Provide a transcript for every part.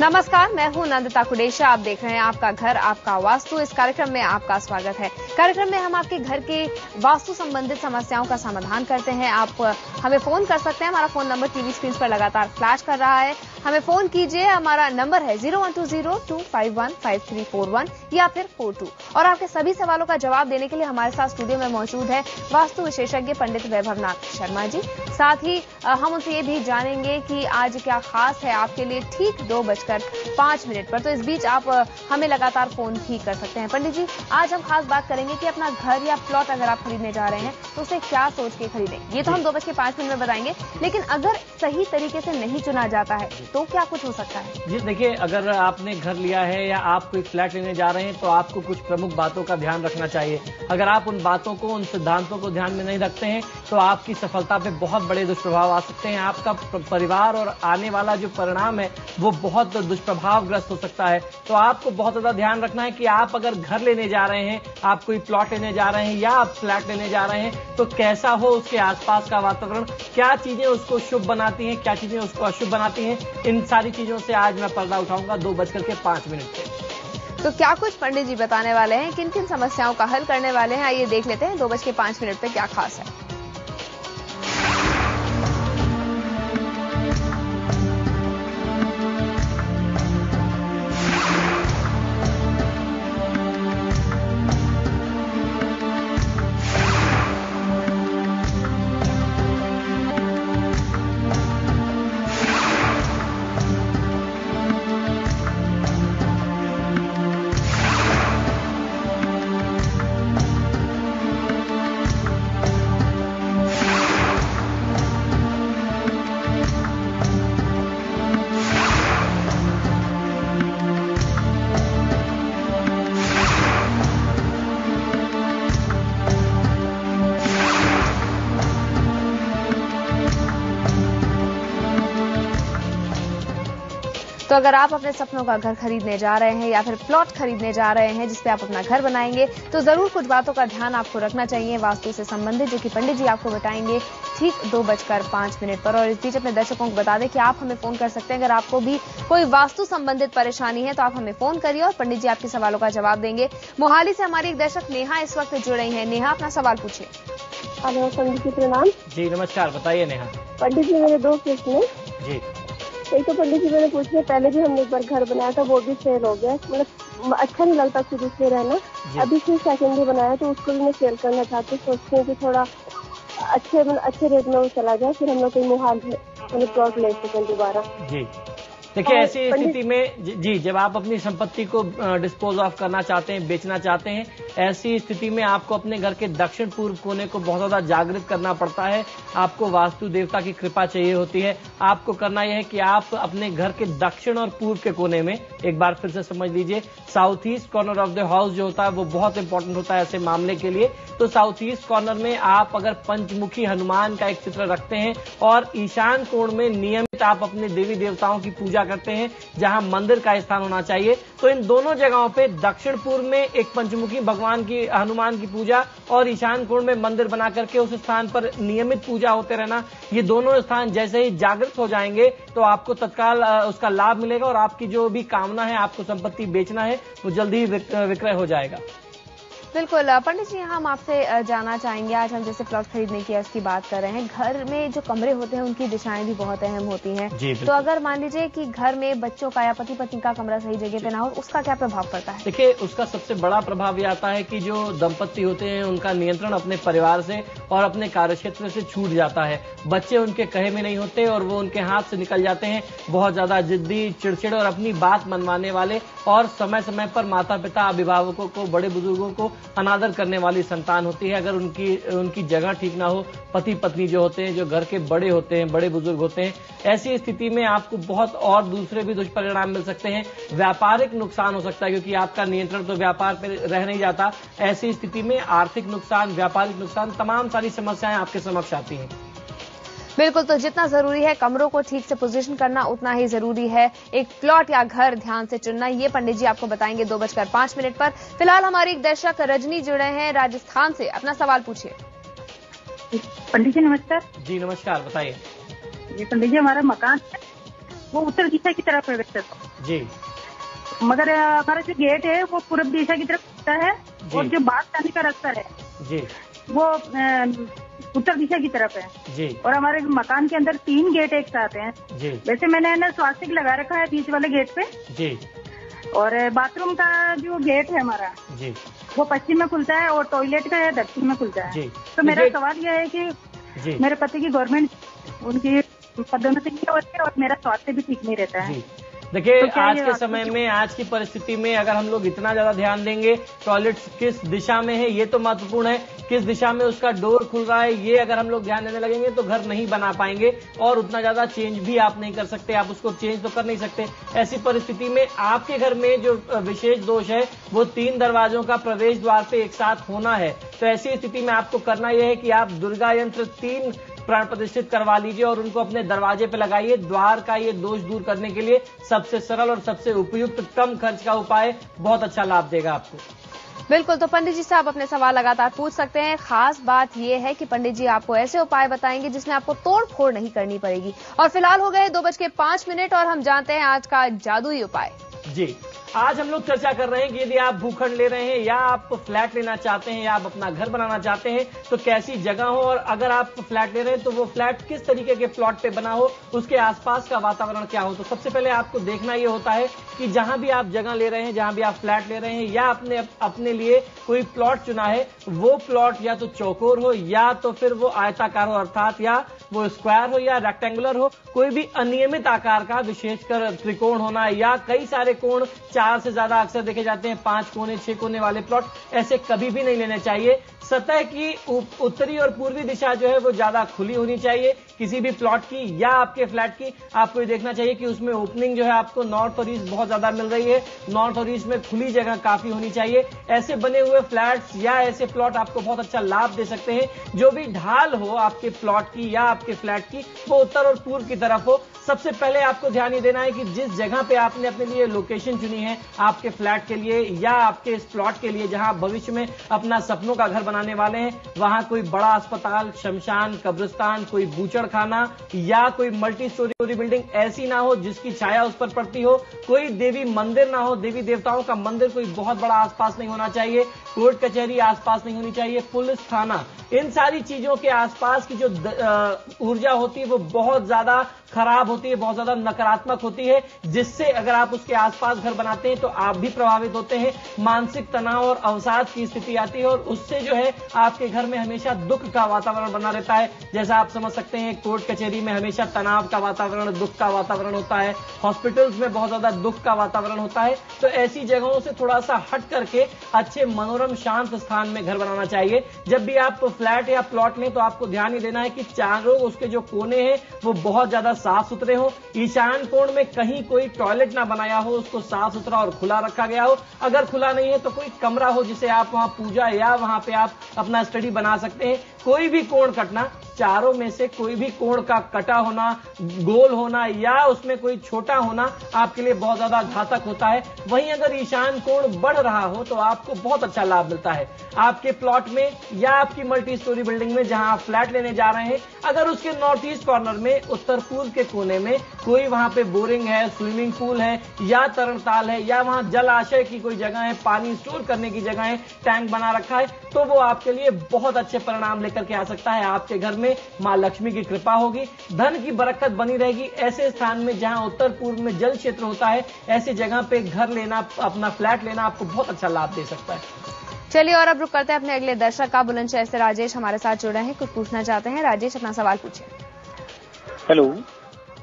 नमस्कार, मैं हूं नंदिता कुडेशा। आप देख रहे हैं आपका घर आपका वास्तु। इस कार्यक्रम में आपका स्वागत है। कार्यक्रम में हम आपके घर के वास्तु संबंधित समस्याओं का समाधान करते हैं। आप हमें फोन कर सकते हैं। हमारा फोन नंबर टीवी स्क्रीन पर लगातार फ्लैश कर रहा है। हमें फोन कीजिए। हमारा नंबर है 0120-251-5341 या फिर 42। और आपके सभी सवालों का जवाब देने के लिए हमारे साथ स्टूडियो में मौजूद है वास्तु विशेषज्ञ पंडित वैभवनाथ शर्मा जी। साथ ही हम उनसे ये भी जानेंगे कि आज क्या खास है आपके लिए ठीक 2:05 पर। तो इस बीच आप हमें लगातार फोन भी कर सकते हैं। पंडित जी, आज हम खास बात करेंगे कि अपना घर या प्लॉट अगर आप खरीदने जा रहे हैं तो उसे क्या सोच के खरीदें। ये तो हम 2:05 में बताएंगे, लेकिन अगर सही तरीके से नहीं चुना जाता है तो क्या कुछ हो सकता है? जी देखिए, अगर आपने घर लिया है या आप कोई फ्लैट लेने जा रहे हैं तो आपको कुछ प्रमुख बातों का ध्यान रखना चाहिए। अगर आप उन बातों को, उन सिद्धांतों को ध्यान में नहीं रखते हैं तो आपकी सफलता पे बहुत बड़े दुष्प्रभाव आ सकते हैं। आपका परिवार और आने वाला जो परिणाम है वो बहुत दुष्प्रभावग्रस्त हो सकता है। तो आपको बहुत ज्यादा ध्यान रखना है कि आप अगर घर लेने जा रहे हैं, आप कोई प्लॉट लेने जा रहे हैं या आप फ्लैट लेने जा रहे हैं तो कैसा हो उसके आसपास का वातावरण, क्या चीजें उसको शुभ बनाती हैं, क्या चीजें उसको अशुभ बनाती हैं। इन सारी चीजों से आज मैं पर्दा उठाऊंगा 2:05 पे। तो क्या कुछ पंडित जी बताने वाले हैं, किन किन समस्याओं का हल करने वाले हैं, आइए देख लेते हैं 2:05 पे क्या खास है। तो अगर आप अपने सपनों का घर खरीदने जा रहे हैं या फिर प्लॉट खरीदने जा रहे हैं जिसपे आप अपना घर बनाएंगे तो जरूर कुछ बातों का ध्यान आपको रखना चाहिए वास्तु से संबंधित, जो कि पंडित जी आपको बताएंगे ठीक 2:05 पर। और इस बीच अपने दर्शकों को बता दें कि आप हमें फोन कर सकते हैं। अगर आपको भी कोई वास्तु संबंधित परेशानी है तो आप हमें फोन करिए और पंडित जी आपके सवालों का जवाब देंगे। मोहाली से हमारी एक दर्शक नेहा इस वक्त जुड़ रही है। नेहा, अपना सवाल पूछिए। हेलो पंडित जी, प्रणाम। जी नमस्कार, बताइए नेहा। पंडित जी, मेरे दो प्रश्न है। जी एक तो पंडित जी मैंने पूछना, पहले भी हमने एक बार घर बनाया था, वो भी सेल हो गया। मतलब अच्छा नहीं लगता खुद उसमें रहना। अभी फिर सेकंड भी बनाया तो उसको भी मैं सेल करना चाहती हूँ। सोचती हूँ कि थोड़ा अच्छे रेट में वो चला जाए, फिर हम लोग कोई मोहाली प्लॉट ले सकें दोबारा। जी देखिए, ऐसी स्थिति में जी जब आप अपनी संपत्ति को डिस्पोज ऑफ करना चाहते हैं, बेचना चाहते हैं, ऐसी स्थिति में आपको अपने घर के दक्षिण पूर्व कोने को बहुत ज्यादा जागृत करना पड़ता है। आपको वास्तु देवता की कृपा चाहिए होती है। आपको करना यह है कि आप अपने घर के दक्षिण और पूर्व के कोने में, एक बार फिर से समझ लीजिए, south east corner of the house जो होता है वो बहुत इंपॉर्टेंट होता है ऐसे मामले के लिए। तो साउथ ईस्ट कॉर्नर में आप अगर पंचमुखी हनुमान का एक चित्र रखते हैं और ईशान कोण में नियमित आप अपने देवी देवताओं की पूजा करते हैं जहां मंदिर का स्थान होना चाहिए, तो इन दोनों जगहों पे दक्षिण पूर्व में एक पंचमुखी भगवान की, हनुमान की पूजा और ईशान कोण में मंदिर बना करके उस स्थान पर नियमित पूजा होते रहना, ये दोनों स्थान जैसे ही जागृत हो जाएंगे तो आपको तत्काल उसका लाभ मिलेगा और आपकी जो भी कामना है, आपको संपत्ति बेचना है, वो जल्दी ही विक्रय हो जाएगा। बिल्कुल पंडित जी, हम आपसे जानना चाहेंगे, आज हम जैसे प्लॉट खरीदने की इसकी बात कर रहे हैं, घर में जो कमरे होते हैं उनकी दिशाएं भी बहुत अहम होती हैं। तो अगर मान लीजिए कि घर में बच्चों का या पति पत्नी का कमरा सही जगह पे ना हो, उसका क्या प्रभाव पड़ता है? देखिए, उसका सबसे बड़ा प्रभाव ये आता है कि जो दंपत्ति होते हैं उनका नियंत्रण अपने परिवार से और अपने कार्यक्षेत्र से छूट जाता है। बच्चे उनके कहे में नहीं होते और वो उनके हाथ से निकल जाते हैं। बहुत ज्यादा जिद्दी, चिड़चिड़े और अपनी बात मनवाने वाले और समय समय पर माता पिता, अभिभावकों को, बड़े बुजुर्गों को अनादर करने वाली संतान होती है। अगर उनकी जगह ठीक ना हो, पति पत्नी जो होते हैं, जो घर के बड़े होते हैं, बड़े बुजुर्ग होते हैं, ऐसी स्थिति में आपको बहुत और दूसरे भी दुष्परिणाम मिल सकते हैं। व्यापारिक नुकसान हो सकता है क्योंकि आपका नियंत्रण तो व्यापार पर रह नहीं जाता। ऐसी स्थिति में आर्थिक नुकसान, व्यापारिक नुकसान, तमाम सारी समस्याएं आपके समक्ष आती हैं। बिल्कुल, तो जितना जरूरी है कमरों को ठीक से पोजीशन करना, उतना ही जरूरी है एक प्लॉट या घर ध्यान से चुनना। ये पंडित जी आपको बताएंगे 2:05 पर। फिलहाल हमारी एक दर्शक रजनी जुड़े हैं राजस्थान से, अपना सवाल पूछिए। पंडित जी नमस्कार। जी नमस्कार, बताइए। जी पंडित जी, हमारा मकान है वो उत्तर दिशा की तरफ प्रवेश करता है। जी। मगर हमारा जो गेट है वो पूर्व दिशा की तरफ खुलता है और जो बाहर जाने का रास्ता है जी वो उत्तर दिशा की तरफ है जी। और हमारे मकान के अंदर 3 गेट एक साथ हैं जी। वैसे मैंने ना स्वास्तिक लगा रखा है बीच वाले गेट पे जी। और बाथरूम का जो गेट है हमारा जी। वो पश्चिम में खुलता है और टॉयलेट का है दक्षिण में खुलता है। जी। तो मेरा सवाल यह है कि जी। मेरे पति की गवर्नमेंट उनकी पदोन्नति नहीं होती है और मेरा स्वास्थ्य भी ठीक नहीं रहता है। जी। देखिए तो आज के समय में, आज की परिस्थिति में अगर हम लोग इतना ज्यादा ध्यान देंगे टॉयलेट किस दिशा में है ये तो महत्वपूर्ण है, किस दिशा में उसका डोर खुल रहा है ये अगर हम लोग ध्यान देने लगेंगे तो घर नहीं बना पाएंगे और उतना ज्यादा चेंज भी आप नहीं कर सकते, आप उसको चेंज तो कर नहीं सकते। ऐसी परिस्थिति में आपके घर में जो विशेष दोष है वो 3 दरवाजों का प्रवेश द्वार पे एक साथ होना है। तो ऐसी स्थिति में आपको करना यह है कि आप दुर्गा यंत्र 3 प्राण प्रतिष्ठित करवा लीजिए और उनको अपने दरवाजे पे लगाइए। द्वार का ये दोष दूर करने के लिए सबसे सरल और सबसे उपयुक्त कम खर्च का उपाय बहुत अच्छा लाभ देगा आपको। बिल्कुल, तो पंडित जी से आप अपने सवाल लगातार पूछ सकते हैं। खास बात यह है कि पंडित जी आपको ऐसे उपाय बताएंगे जिसमें आपको तोड़ फोड़ नहीं करनी पड़ेगी। और फिलहाल हो गए 2:05 और हम जानते हैं आज का जादुई उपाय। जी, आज हम लोग चर्चा कर रहे हैं कि यदि आप भूखंड ले रहे हैं या आप फ्लैट लेना चाहते हैं या आप अपना घर बनाना चाहते हैं तो कैसी जगह हो, और अगर आप फ्लैट ले रहे हैं तो वो फ्लैट किस तरीके के प्लॉट पे बना हो, उसके आसपास का वातावरण क्या हो। तो सबसे पहले आपको देखना ये होता है कि जहां भी आप जगह ले रहे हैं, जहां भी आप फ्लैट ले रहे हैं या अपने लिए कोई प्लॉट चुना है, वो प्लॉट या तो चौकोर हो या तो फिर वो आयताकार हो, अर्थात या वो स्क्वायर हो या रेक्टेंगुलर हो। कोई भी अनियमित आकार का, विशेषकर त्रिकोण होना या कई सारे कोण, 4 से ज्यादा अक्सर देखे जाते हैं, 5 कोने 6 कोने वाले प्लॉट, ऐसे कभी भी नहीं लेने चाहिए। सतह की उत्तरी और पूर्वी दिशा जो है वो ज्यादा खुली होनी चाहिए किसी भी प्लॉट की या आपके फ्लैट की। आपको ये देखना चाहिए कि उसमें ओपनिंग जो है आपको नॉर्थ और ईस्ट बहुत ज्यादा मिल रही है, नॉर्थ और ईस्ट में खुली जगह काफी होनी चाहिए। ऐसे बने हुए फ्लैट्स या ऐसे प्लॉट आपको बहुत अच्छा लाभ दे सकते हैं। जो भी ढाल हो आपके प्लॉट की या आपके फ्लैट की वो उत्तर और पूर्व की तरफ हो। सबसे पहले आपको ध्यान ये देना है कि जिस जगह पे आपने अपने लिए लोकेशन चुनी है आपके फ्लैट के लिए या आपके इस प्लॉट के लिए जहां भविष्य में अपना सपनों का घर बनाने वाले हैं, वहां कोई बड़ा अस्पताल, शमशान, कब्रिस्तान, कोई बूचड़ खाना या कोई मल्टी स्टोरी बिल्डिंग ऐसी ना हो जिसकी छाया उस पर पड़ती हो। कोई देवी मंदिर ना हो, देवी देवताओं का मंदिर कोई बहुत बड़ा आसपास नहीं होना चाहिए। कोर्ट कचहरी आसपास नहीं होनी चाहिए, पुलिस थाना, इन सारी चीजों के आसपास की जो ऊर्जा होती है वो बहुत ज्यादा खराब होती है, बहुत ज्यादा नकारात्मक होती है, जिससे अगर आप उसके आसपास घर बनाते हैं तो आप भी प्रभावित होते हैं। मानसिक तनाव और अवसाद की स्थिति आती है और उससे जो है आपके घर में हमेशा दुख का वातावरण बना रहता है। जैसा आप समझ सकते हैं कोर्ट कचहरी में हमेशा तनाव का वातावरण, दुख का वातावरण होता है। हॉस्पिटल्स में बहुत ज्यादा दुख का वातावरण होता है। तो ऐसी जगहों से थोड़ा सा हट करके अच्छे मनोरम शांत स्थान में घर बनाना चाहिए। जब भी आप फ्लैट या प्लॉट लें तो आपको ध्यान ही देना है कि चारों उसके जो कोने हैं वो बहुत ज्यादा साफ सुथरे हो। ईशान कोण में कहीं कोई टॉयलेट ना बनाया हो, उसको साफ सुथरा और खुला रखा गया हो। अगर खुला नहीं है तो कोई कमरा हो जिसे आप वहां पूजा या वहां पे आप अपना स्टडी बना सकते हैं। कोई भी कोण कटना, चारों में से कोई भी कोण का कटा होना, गोल होना या उसमें कोई छोटा होना आपके लिए बहुत ज्यादा घातक होता है। वहीं अगर ईशान कोण बढ़ रहा हो तो आपको बहुत अच्छा लाभ मिलता है। आपके प्लॉट में या आपकी मल्टी स्टोरी बिल्डिंग में जहां आप फ्लैट लेने जा रहे हैं, अगर उसके नॉर्थ ईस्ट कॉर्नर में, उत्तर पूर्व के कोने में कोई वहां पे बोरिंग है, स्विमिंग पूल है या तरणताल है या वहां जलाशय की कोई जगह है, पानी स्टोर करने की जगह है, टैंक बना रखा है, तो वो आपके लिए बहुत अच्छे परिणाम लेकर के आ सकता है। आपके घर में मां लक्ष्मी की कृपा होगी, धन की बरकत बनी रहेगी। ऐसे स्थान में जहां उत्तर पूर्व में जल क्षेत्र होता है, ऐसी जगह पे घर लेना, अपना फ्लैट लेना आपको बहुत अच्छा लाभ दे सकता है। चलिए और अब रुक करते हैं अपने अगले दर्शक का। बुलंदशहर से राजेश हमारे साथ जुड़े हैं, कुछ पूछना चाहते हैं। राजेश, अपना सवाल पूछिए। हेलो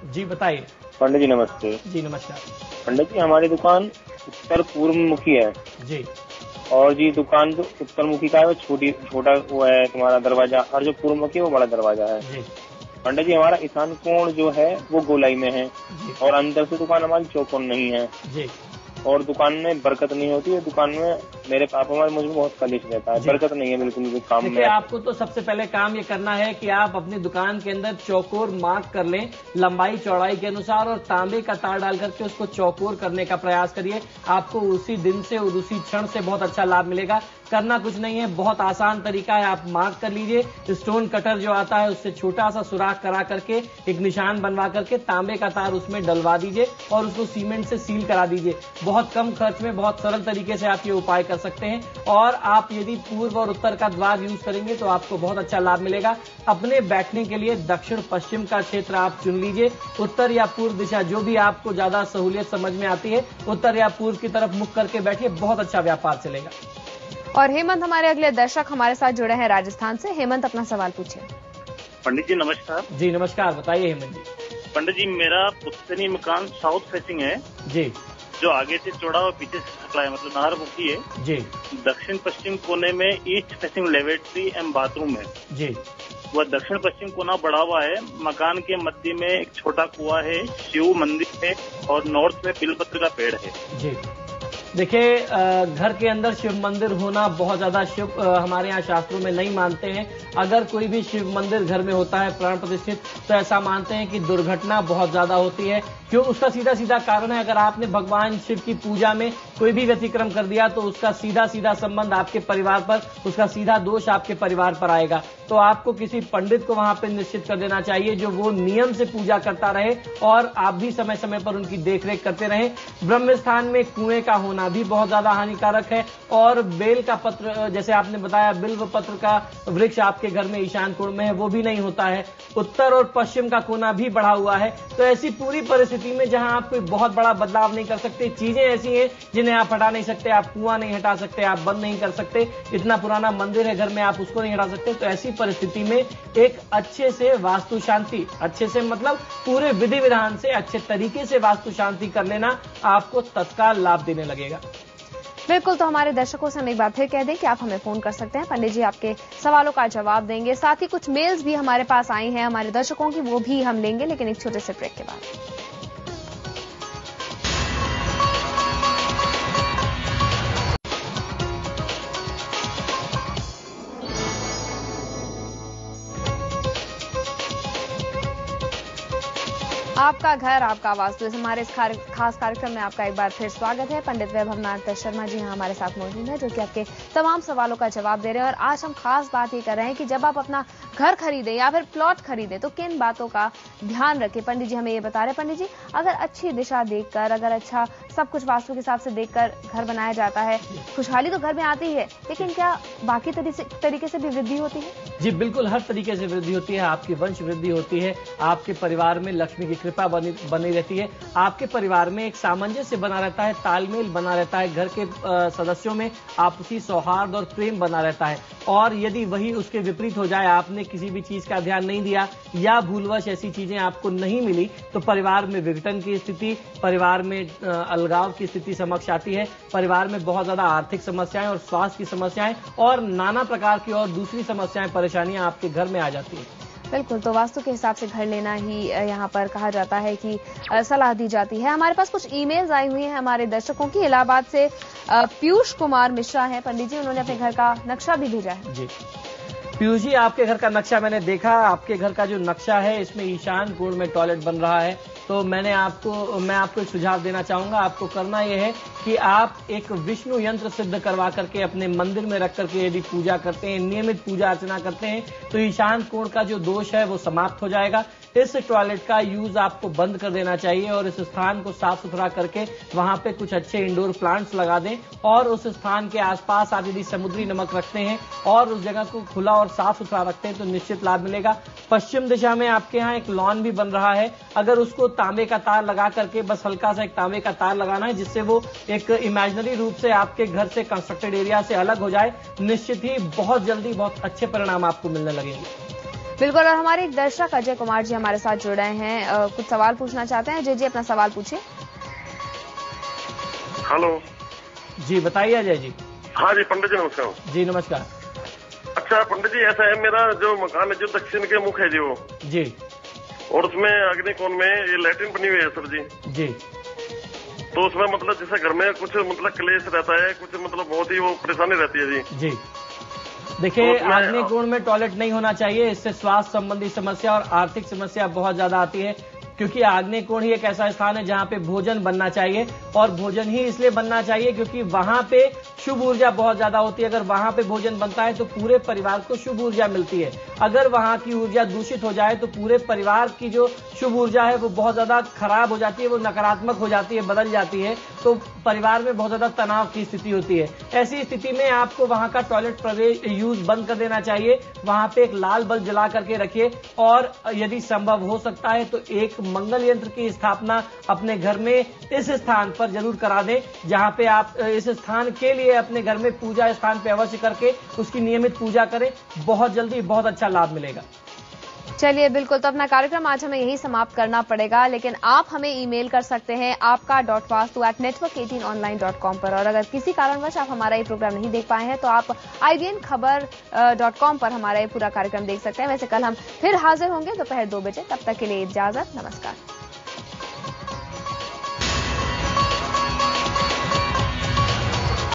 जी बताइए। पंडित जी नमस्ते। जी नमस्कार। पंडित जी हमारी दुकान उत्तर पूर्व मुखी है जी, और जी दुकान जो उत्तर मुखी का है वो छोटा वो है तुम्हारा दरवाजा, और जो पूर्व मुखी है वो बड़ा दरवाजा है जी। पंडित जी हमारा ईशान कोण जो है वो गोलाई में है जी। और अंदर से दुकान हमारी चौकोर नहीं है जी। और दुकान में बरकत नहीं होती है, दुकान में मेरे पापा मुझे बहुत कलेश रहता है, बरकत नहीं है बिल्कुल भी काम में। आपको तो सबसे पहले काम ये करना है कि आप अपनी दुकान के अंदर चौकोर मार्क कर लें लंबाई चौड़ाई के अनुसार, और तांबे का तार डाल करके उसको चौकोर करने का प्रयास करिए। आपको उसी दिन से और उसी क्षण से बहुत अच्छा लाभ मिलेगा। करना कुछ नहीं है, बहुत आसान तरीका है। आप मार्क कर लीजिए, स्टोन कटर जो आता है उससे छोटा सा सुराख करा करके एक निशान बनवा करके तांबे का तार उसमें डलवा दीजिए और उसको सीमेंट से सील करा दीजिए। बहुत कम खर्च में बहुत सरल तरीके से आप ये उपाय कर सकते हैं। और आप यदि पूर्व और उत्तर का द्वार यूज करेंगे तो आपको बहुत अच्छा लाभ मिलेगा। अपने बैठने के लिए दक्षिण पश्चिम का क्षेत्र आप चुन लीजिए। उत्तर या पूर्व दिशा जो भी आपको ज्यादा सहूलियत समझ में आती है, उत्तर या पूर्व की तरफ मुख करके बैठिए, बहुत अच्छा व्यापार चलेगा। और हेमंत हमारे अगले दर्शक हमारे साथ जुड़े हैं राजस्थान से। हेमंत, अपना सवाल पूछिए। पंडित जी नमस्कार। जी नमस्कार, बताइए हेमंत जी। पंडित जी, मेरा पुश्तैनी मकान साउथ फेसिंग है जी, जो आगे से चौड़ा और पीछे से सकला है, मतलब नहरमुखी है जी। दक्षिण पश्चिम कोने में ईस्ट फेसिंग लेवेटरी एवं बाथरूम है जी। वह दक्षिण पश्चिम कोना बढ़ा हुआ है। मकान के मध्य में एक छोटा कुआं है, शिव मंदिर है और नॉर्थ में बिलपत्र का पेड़ है। जी, देखिए घर के अंदर शिव मंदिर होना बहुत ज्यादा शुभ हमारे यहाँ शास्त्रों में नहीं मानते हैं। अगर कोई भी शिव मंदिर घर में होता है प्राण प्रतिष्ठित, तो ऐसा मानते हैं कि दुर्घटना बहुत ज्यादा होती है। क्यों? उसका सीधा सीधा कारण है, अगर आपने भगवान शिव की पूजा में कोई भी व्यतिक्रम कर दिया तो उसका सीधा सीधा संबंध आपके परिवार पर, उसका सीधा दोष आपके परिवार पर आएगा। तो आपको किसी पंडित को वहां पे निश्चित कर देना चाहिए जो वो नियम से पूजा करता रहे और आप भी समय समय पर उनकी देखरेख करते रहें। ब्रह्म स्थान में कुएं का होना भी बहुत ज्यादा हानिकारक है। और बेल का पत्र, जैसे आपने बताया बिल्व पत्र का वृक्ष आपके घर में ईशान कोण में है, वो भी नहीं होता है। उत्तर और पश्चिम का कोना भी बढ़ा हुआ है। तो ऐसी पूरी परिस्थिति में जहां आप कोई बहुत बड़ा बदलाव नहीं कर सकते, चीजें ऐसी हैं जिन्हें आप हटा नहीं सकते, आप कुआं नहीं हटा सकते, आप बंद नहीं कर सकते, इतना पुराना मंदिर है घर में आप उसको नहीं हटा सकते, तो ऐसी परिस्थिति में एक अच्छे से वास्तु शांति, अच्छे से मतलब पूरे विधि विधान से अच्छे तरीके से वास्तु शांति कर लेना आपको तत्काल लाभ देने लगेगा। बिल्कुल, तो हमारे दर्शकों से हम एक बार फिर कह दें कि आप हमें फोन कर सकते हैं, पंडित जी आपके सवालों का जवाब देंगे। साथ ही कुछ मेल्स भी हमारे पास आई हैं हमारे दर्शकों की, वो भी हम लेंगे, लेकिन एक छोटे से ब्रेक के बाद। आपका घर आपका वास्तु, इस हमारे इस खास कार्यक्रम में आपका एक बार फिर स्वागत है। पंडित वैभवनाथ शर्मा जी हमारे साथ मौजूद हैं जो कि आपके तमाम सवालों का जवाब दे रहे हैं। और आज हम खास बात ये कर रहे हैं कि जब आप अपना घर खरीदें या फिर प्लॉट खरीदें तो किन बातों का ध्यान रखें। पंडित जी हमें ये बता रहे हैं। पंडित जी, अगर अच्छी दिशा देखकर, अगर अच्छा सब कुछ वास्तु के हिसाब से देखकर घर बनाया जाता है, खुशहाली तो घर में आती है, लेकिन क्या बाकी तरीके से भी वृद्धि होती है? जी बिल्कुल, हर तरीके से वृद्धि होती है। आपकी वंश वृद्धि होती है, आपके परिवार में लक्ष्मी की कृपा बनी रहती है, आपके परिवार में एक सामंजस्य बना रहता है, तालमेल बना रहता है, घर के सदस्यों में आपसी सौहार्द और प्रेम बना रहता है। और यदि वही उसके विपरीत हो जाए, आपने किसी भी चीज का ध्यान नहीं दिया या भूलवश ऐसी चीजें आपको नहीं मिली, तो परिवार में विघटन की स्थिति, परिवार में अलगाव की स्थिति समक्ष आती है। परिवार में बहुत ज्यादा आर्थिक समस्याएं और स्वास्थ्य की समस्याएं और नाना प्रकार की और दूसरी समस्याएं, परेशानियां आपके घर में आ जाती है। बिल्कुल, तो वास्तु के हिसाब से घर लेना ही यहाँ पर कहा जाता है कि सलाह दी जाती है। हमारे पास कुछ ईमेल्स आई हुई हैं हमारे दर्शकों की। इलाहाबाद से पीयूष कुमार मिश्रा हैं पंडित जी, उन्होंने अपने घर का नक्शा भी भेजा है। जी पीयूष जी, आपके घर का नक्शा मैंने देखा। आपके घर का जो नक्शा है इसमें ईशान कोण में टॉयलेट बन रहा है। तो मैं आपको एक सुझाव देना चाहूंगा। आपको करना यह है कि आप एक विष्णु यंत्र सिद्ध करवा करके अपने मंदिर में रख करके यदि पूजा करते हैं, नियमित पूजा अर्चना करते हैं, तो ईशान कोण का जो दोष है वो समाप्त हो जाएगा। इस टॉयलेट का यूज आपको बंद कर देना चाहिए और इस स्थान को साफ सुथरा करके वहां पे कुछ अच्छे इंडोर प्लांट्स लगा दें। और उस स्थान के आसपास आप यदि समुद्री नमक रखते हैं और उस जगह को खुला और साफ सुथरा रखते हैं तो निश्चित लाभ मिलेगा। पश्चिम दिशा में आपके यहाँ एक लॉन भी बन रहा है, अगर उसको तांबे का तार लगा करके, बस हल्का सा एक तांबे का तार लगाना है जिससे वो एक इमेजिनरी रूप से आपके घर से कंस्ट्रक्टेड एरिया से अलग हो जाए, निश्चित ही बहुत जल्दी बहुत अच्छे परिणाम आपको मिलने लगेंगे। बिल्कुल, और हमारे एक दर्शक अजय कुमार जी हमारे साथ जुड़ रहे हैं, कुछ सवाल पूछना चाहते हैं। अजय जी अपना सवाल पूछिए। हेलो जी बताइए अजय जी। हाँ जी पंडित जी नमस्कार। जी नमस्कार। अच्छा पंडित जी, ऐसा है, मेरा जो मकान है जो दक्षिण के मुख है जी, और उसमें अग्निकोण में ये लैट्रिन बनी हुई है सर जी। जी तो उसमें मतलब जैसे घर में कुछ मतलब क्लेश रहता है, कुछ मतलब बहुत ही वो परेशानी रहती है जी। देखिए, तो आग्नेय कोण में टॉयलेट नहीं होना चाहिए। इससे स्वास्थ्य संबंधी समस्या और आर्थिक समस्या बहुत ज्यादा आती है, क्योंकि आग्नेय कोण ही एक ऐसा स्थान है जहां पे भोजन बनना चाहिए, और भोजन ही इसलिए बनना चाहिए क्योंकि वहां पे शुभ ऊर्जा बहुत ज्यादा होती है। अगर वहां पे भोजन बनता है तो पूरे परिवार को शुभ ऊर्जा मिलती है। अगर वहां की ऊर्जा दूषित हो जाए तो पूरे परिवार की जो शुभ ऊर्जा है वो बहुत ज्यादा खराब हो जाती है, वो नकारात्मक हो जाती है, बदल जाती है, तो परिवार में बहुत ज्यादा तनाव की स्थिति होती है। ऐसी स्थिति में आपको वहां का टॉयलेट प्रवेश यूज बंद कर देना चाहिए। वहां पे एक लाल बल्ब जला करके रखिए, और यदि संभव हो सकता है तो एक मंगल यंत्र की स्थापना अपने घर में इस स्थान पर जरूर करा दें, जहां पे आप इस स्थान के लिए अपने घर में पूजा स्थान पे अवश्य करके उसकी नियमित पूजा करें। बहुत जल्दी बहुत अच्छा लाभ मिलेगा। चलिए, बिल्कुल। तो अपना कार्यक्रम आज हमें यही समाप्त करना पड़ेगा, लेकिन आप हमें ईमेल कर सकते हैं आपka.vastu@network18online.com पर। और अगर किसी कारणवश आप हमारा ये प्रोग्राम नहीं देख पाए हैं तो आप IBN-खबर.com पर हमारा ये पूरा कार्यक्रम देख सकते हैं। वैसे कल हम फिर हाजिर होंगे दोपहर 2 बजे। तब तक के लिए इजाजत, नमस्कार।